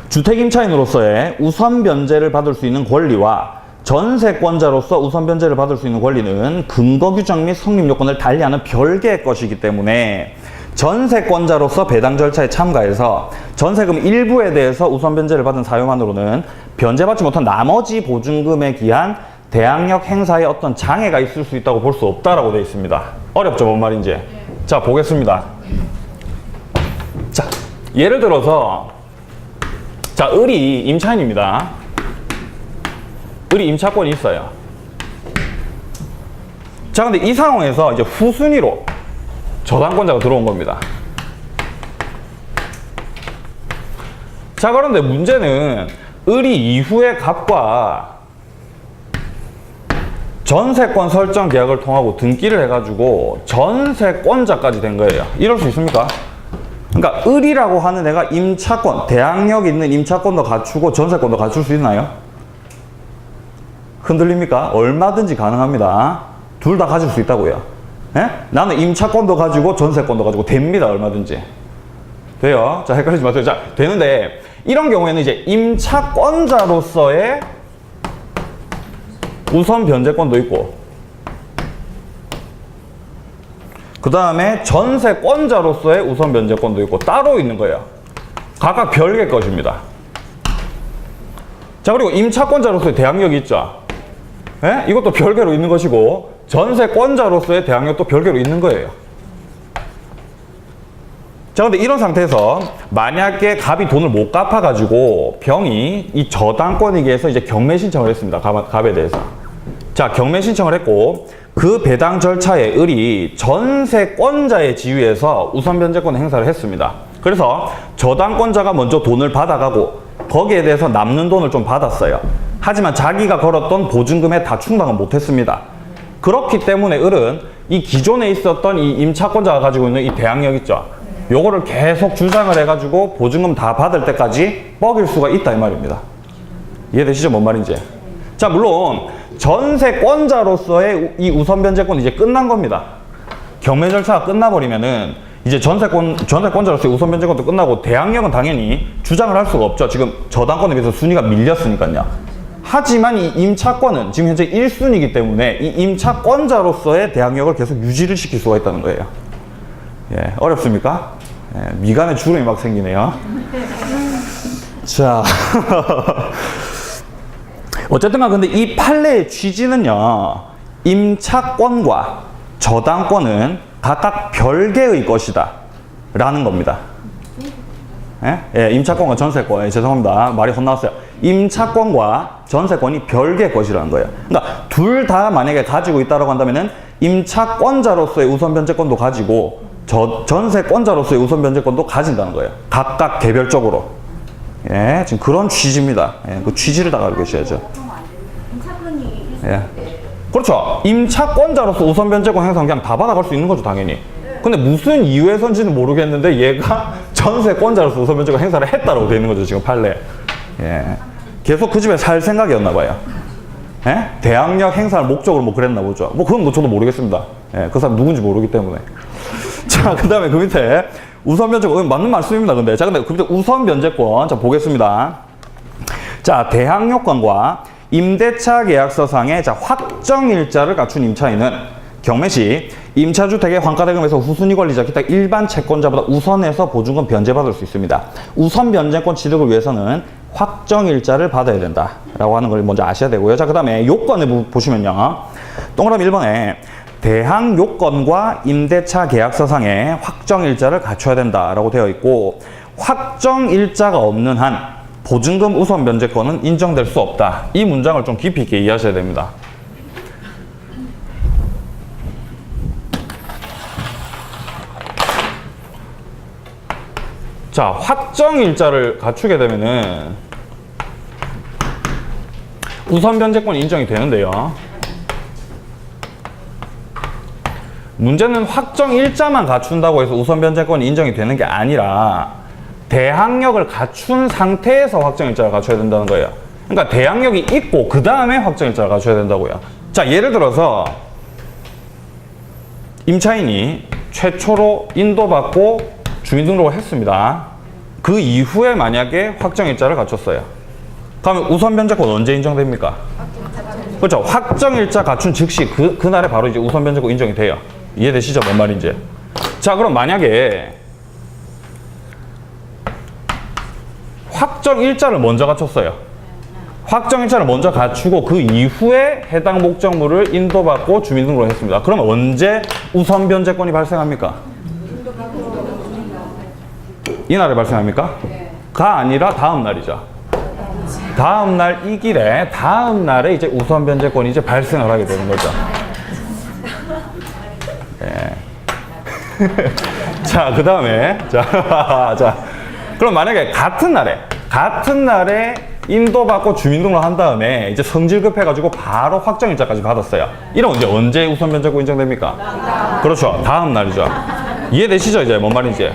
주택임차인으로서의 우선 변제를 받을 수 있는 권리와 전세권자로서 우선 변제를 받을 수 있는 권리는 근거 규정 및 성립 요건을 달리하는 별개의 것이기 때문에 전세권자로서 배당 절차에 참가해서 전세금 일부에 대해서 우선 변제를 받은 사유만으로는 변제받지 못한 나머지 보증금에 기한 대항력 행사에 어떤 장애가 있을 수 있다고 볼 수 없다라고 되어 있습니다. 어렵죠, 뭔 말인지. 자, 보겠습니다. 자, 예를 들어서 자, 을이 임차인입니다. 을이 임차권이 있어요. 자, 근데 이 상황에서 이제 후순위로 저당권자가 들어온 겁니다. 자, 그런데 문제는 을이 이후의 값과 전세권 설정 계약을 통하고 등기를 해가지고 전세권자까지 된 거예요. 이럴 수 있습니까? 그러니까 을이라고 하는 애가 임차권, 대항력 있는 임차권도 갖추고 전세권도 갖출 수 있나요? 흔들립니까? 얼마든지 가능합니다. 둘 다 가질 수 있다고요. 예? 나는 임차권도 가지고 전세권도 가지고 됩니다. 얼마든지. 돼요. 자, 헷갈리지 마세요. 자, 되는데 이런 경우에는 이제 임차권자로서의 우선 변제권도 있고 그 다음에 전세권자로서의 우선 변제권도 있고 따로 있는 거예요. 각각 별개 것입니다. 자, 그리고 임차권자로서의 대항력이 있죠. 예? 이것도 별개로 있는 것이고 전세권자로서의 대항력도 별개로 있는 거예요. 자, 근데 이런 상태에서 만약에 갑이 돈을 못 갚아가지고 병이 이 저당권이기 위해서 이제 경매 신청을 했습니다. 갑에 대해서. 자, 경매 신청을 했고 그 배당 절차에 을이 전세권자의 지위에서 우선 변제권 행사를 했습니다. 그래서 저당권자가 먼저 돈을 받아가고 거기에 대해서 남는 돈을 좀 받았어요. 하지만 자기가 걸었던 보증금에 다 충당은 못했습니다. 그렇기 때문에 을은 이 기존에 있었던 이 임차권자가 가지고 있는 이 대항력 있죠. 요거를 계속 주장을 해가지고 보증금 다 받을 때까지 뻐길 수가 있다 이 말입니다. 이해되시죠? 뭔 말인지. 자, 물론 전세권자로서의 이 우선 변제권은 이제 끝난 겁니다. 경매 절차가 끝나버리면은 이제 전세권자로서의 우선 변제권도 끝나고 대항력은 당연히 주장을 할 수가 없죠. 지금 저당권에 비해서 순위가 밀렸으니까요. 하지만 이 임차권은 지금 현재 1순위이기 때문에 이 임차권자로서의 대항력을 계속 유지를 시킬 수가 있다는 거예요. 예, 어렵습니까? 예, 미간에 주름이 막 생기네요. 자. 어쨌든 근데 이 판례의 취지는요, 임차권과 저당권은 각각 별개의 것이다 라는 겁니다. 예? 예, 임차권과 전세권, 죄송합니다. 말이 헛나왔어요. 임차권과 전세권이 별개의 것이라는 거예요. 그러니까 둘 다 만약에 가지고 있다고 한다면은 임차권자로서의 우선 변제권도 가지고 전세권자로서의 우선 변제권도 가진다는 거예요. 각각 개별적으로. 예, 지금 그런 취지입니다. 예, 그 취지를 다 알고 계셔야죠. 예. 그렇죠. 임차권자로서 우선 변제권 행사 그냥 다 받아갈 수 있는 거죠, 당연히. 근데 무슨 이유에서인지는 모르겠는데 얘가 전세권자로서 우선 변제권 행사를 했다라고 되어 있는 거죠, 지금 판례. 예. 계속 그 집에 살 생각이었나 봐요. 예? 대항력 행사를 목적으로 뭐 그랬나 보죠. 뭐 그건 뭐 저도 모르겠습니다. 예, 그 사람 누군지 모르기 때문에. 자, 그 다음에 그 밑에 우선 변제권, 맞는 말씀입니다, 근데. 자, 근데 그 밑에 우선 변제권, 자, 보겠습니다. 자, 대항력권과 임대차 계약서상의 자, 확정일자를 갖춘 임차인은 경매 시 임차주택의 환가대금에서 후순위 권리자 기타 일반 채권자보다 우선해서 보증금 변제받을 수 있습니다. 우선 변제권 취득을 위해서는 확정일자를 받아야 된다라고 하는 걸 먼저 아셔야 되고요. 자, 그 다음에 요건에 보시면요. 동그라미 1번에 대항 요건과 임대차 계약서상의 확정일자를 갖춰야 된다라고 되어 있고 확정일자가 없는 한 보증금 우선 변제권은 인정될 수 없다. 이 문장을 좀 깊이 있게 이해하셔야 됩니다. 자, 확정일자를 갖추게 되면은 우선 변제권이 인정이 되는데요. 문제는 확정일자만 갖춘다고 해서 우선 변제권이 인정이 되는 게 아니라 대항력을 갖춘 상태에서 확정일자를 갖춰야 된다는 거예요. 그러니까 대항력이 있고 그 다음에 확정일자를 갖춰야 된다고요. 자, 예를 들어서 임차인이 최초로 인도받고 주민등록을 했습니다. 그 이후에 만약에 확정일자를 갖췄어요. 그러면 우선 변제권 언제 인정됩니까? 그렇죠. 확정일자 갖춘 즉시 그날에 바로 이제 우선 변제권 인정이 돼요. 이해되시죠? 뭔 말인지. 자, 그럼 만약에 확정일자를 먼저 갖췄어요. 확정일자를 먼저 갖추고 그 이후에 해당 목적물을 인도받고 주민등록을 했습니다. 그러면 언제 우선 변제권이 발생합니까? 이날에 발생합니까? 가 아니라 다음 날이죠. 다음 날 이 길에 다음 날에 이제 우선 변제권이 이제 발생을 하게 되는 거죠. 예. 자, 그 다음에 자, 그럼 만약에 같은 날에 인도받고 주민등록 한 다음에 이제 성질 급해가지고 바로 확정일자까지 받았어요. 이러면 이제 언제 우선 면제권 인정됩니까? 그렇죠. 다음 날이죠. 이해되시죠? 이제 뭔 말인지.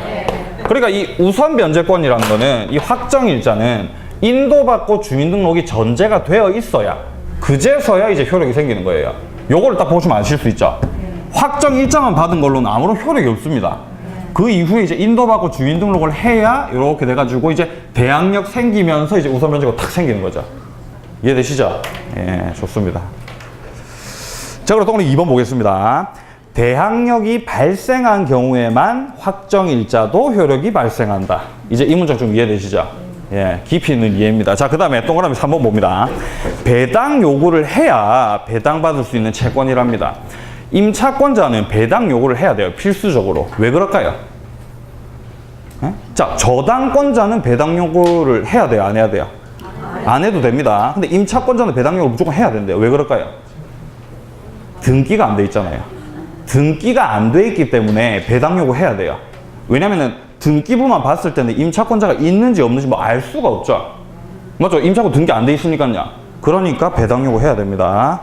그러니까 이 우선 면제권이라는 거는 이 확정일자는 인도받고 주민등록이 전제가 되어 있어야 그제서야 이제 효력이 생기는 거예요. 요거를 딱 보시면 아실 수 있죠. 확정일자만 받은 걸로는 아무런 효력이 없습니다. 그 이후에 이제 인도받고 주민등록을 해야 이렇게 돼가지고 이제 대항력 생기면서 이제 우선 면제가 탁 생기는 거죠. 이해되시죠? 예, 좋습니다. 자, 그럼 또 오늘 2번 보겠습니다. 대항력이 발생한 경우에만 확정일자도 효력이 발생한다. 이제 이 문장 좀 이해되시죠? 예, 깊이 있는 이해입니다. 자, 그 다음에 동그라미 3번 봅니다. 배당 요구를 해야 배당받을 수 있는 채권이랍니다. 임차권자는 배당 요구를 해야 돼요. 필수적으로. 왜 그럴까요? 에? 자, 저당권자는 배당 요구를 해야 돼요? 안 해야 돼요? 안 해도 됩니다. 근데 임차권자는 배당 요구를 무조건 해야 된대요. 왜 그럴까요? 등기가 안 돼 있잖아요. 등기가 안 돼 있기 때문에 배당 요구 해야 돼요. 왜냐면은 등기부만 봤을 때는 임차권자가 있는지 없는지 뭐 알 수가 없죠. 맞죠? 임차권 등기 안 돼 있으니까요. 그러니까 배당 요구 해야 됩니다.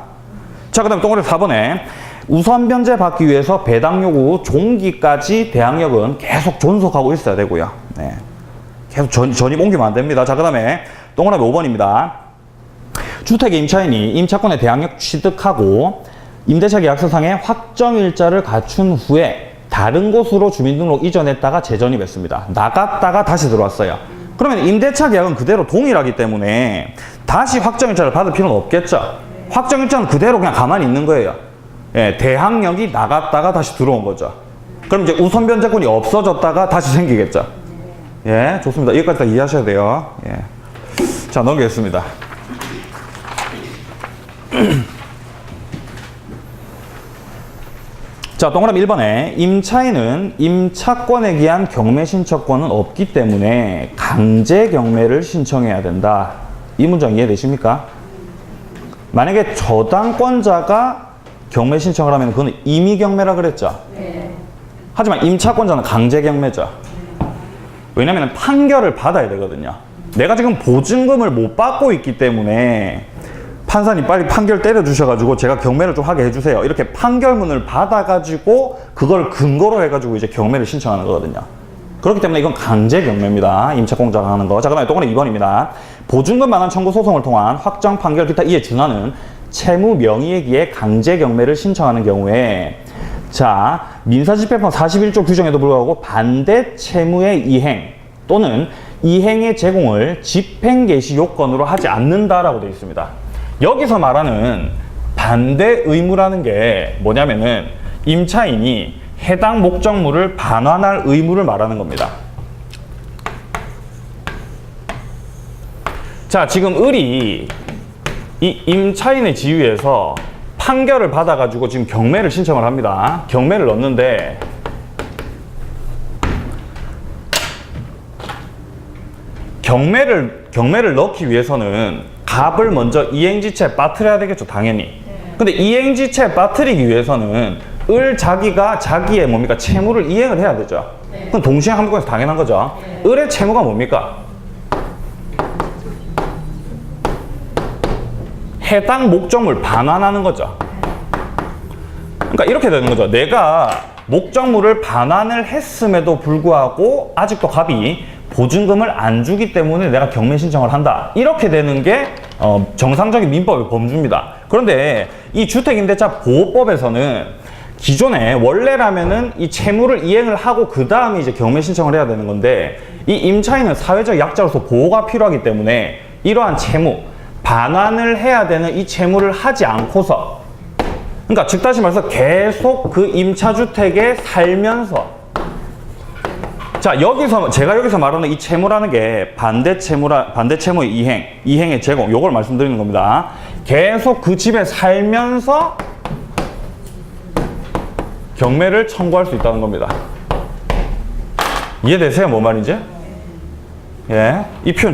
자, 그 다음에 동그라미 4번에 우선 변제 받기 위해서 배당 요구 종기까지 대항력은 계속 존속하고 있어야 되고요. 네. 계속 전입 옮기면 안 됩니다. 자, 그 다음에 동그라미 5번입니다. 주택의 임차인이 임차권의 대항력 취득하고 임대차 계약서상에 확정일자를 갖춘 후에 다른 곳으로 주민등록 이전했다가 재전입했습니다. 나갔다가 다시 들어왔어요. 그러면 임대차 계약은 그대로 동일하기 때문에 다시 확정일자를 받을 필요는 없겠죠. 확정일자는 그대로 그냥 가만히 있는 거예요. 예, 대항력이 나갔다가 다시 들어온 거죠. 그럼 이제 우선 변제권이 없어졌다가 다시 생기겠죠. 예, 좋습니다. 여기까지 다 이해하셔야 돼요. 예. 자, 넘기겠습니다. 자, 동그라미 1번에 임차인은 임차권에 기한 경매 신청권은 없기 때문에 강제 경매를 신청해야 된다. 이 문장 이해되십니까? 만약에 저당권자가 경매 신청을 하면 그거는 임의 경매라 그랬죠. 네. 하지만 임차권자는 강제 경매죠. 왜냐하면 판결을 받아야 되거든요. 내가 지금 보증금을 못 받고 있기 때문에 판사님 빨리 판결 때려주셔가지고 제가 경매를 좀 하게 해주세요. 이렇게 판결문을 받아가지고 그걸 근거로 해가지고 이제 경매를 신청하는 거거든요. 그렇기 때문에 이건 강제 경매입니다. 임차권자가 하는 거. 자, 그 다음에 동그라미 2번입니다. 보증금 반환 청구 소송을 통한 확정 판결 기타 이에 준하는 채무 명의에 기해 강제 경매를 신청하는 경우에 자, 민사집행법 41조 규정에도 불구하고 반대 채무의 이행 또는 이행의 제공을 집행 개시 요건으로 하지 않는다라고 되어 있습니다. 여기서 말하는 반대 의무라는 게 뭐냐면은 임차인이 해당 목적물을 반환할 의무를 말하는 겁니다. 자, 지금 을이 이 임차인의 지위에서 판결을 받아가지고 지금 경매를 신청을 합니다. 경매를 넣는데 경매를 넣기 위해서는 갑을 먼저 이행지체에 빠뜨려야 되겠죠, 당연히. 근데 이행지체에 빠뜨리기 위해서는 을 자기가 자기의 뭡니까? 채무를 이행을 해야 되죠. 그럼 동시에 하는 것이 당연한 거죠. 을의 채무가 뭡니까? 해당 목적물 반환하는 거죠. 그러니까 이렇게 되는 거죠. 내가 목적물을 반환을 했음에도 불구하고 아직도 갑이 보증금을 안 주기 때문에 내가 경매 신청을 한다. 이렇게 되는 게 정상적인 민법의 범주입니다. 그런데 이 주택임대차 보호법에서는 기존에 원래라면은 이 채무를 이행을 하고 그 다음에 이제 경매 신청을 해야 되는 건데 이 임차인은 사회적 약자로서 보호가 필요하기 때문에 이러한 채무 반환을 해야 되는 이 채무를 하지 않고서 그러니까 즉 다시 말해서 계속 그 임차주택에 살면서 자 제가 여기서 말하는 이 채무라는 게 반대 채무의 이행의 제공 요걸 말씀드리는 겁니다. 계속 그 집에 살면서 경매를 청구할 수 있다는 겁니다. 이해되세요? 뭔 말인지? 예, 이 표현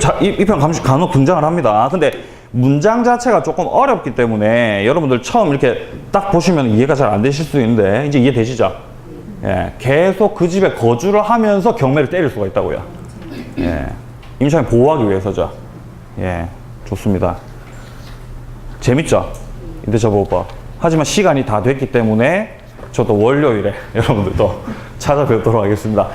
간혹 등장을 합니다. 근데 문장 자체가 조금 어렵기 때문에 여러분들 처음 이렇게 딱 보시면 이해가 잘 안 되실 수 있는데 이제 이해되시죠? 예, 계속 그 집에 거주를 하면서 경매를 때릴 수가 있다고요. 예, 임차인 보호하기 위해서죠. 예, 좋습니다. 재밌죠? 임대차 보호법. 하지만 시간이 다 됐기 때문에 저도 월요일에 여러분들도 찾아뵙도록 하겠습니다.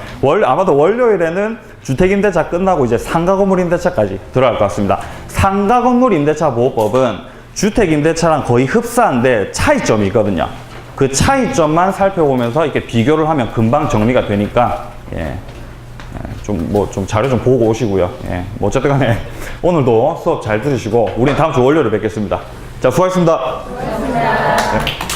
아마도 월요일에는 주택임대차 끝나고 이제 상가건물 임대차까지 들어갈 것 같습니다. 상가건물 임대차 보호법은 주택임대차랑 거의 흡사한데 차이점이 있거든요. 그 차이점만 살펴보면서 이렇게 비교를 하면 금방 정리가 되니까, 예. 좀 자료 좀 보고 오시고요. 예. 뭐 어쨌든 간에 오늘도 수업 잘 들으시고, 우린 다음 주 월요일에 뵙겠습니다. 자, 수고하셨습니다. 고맙습니다. 네.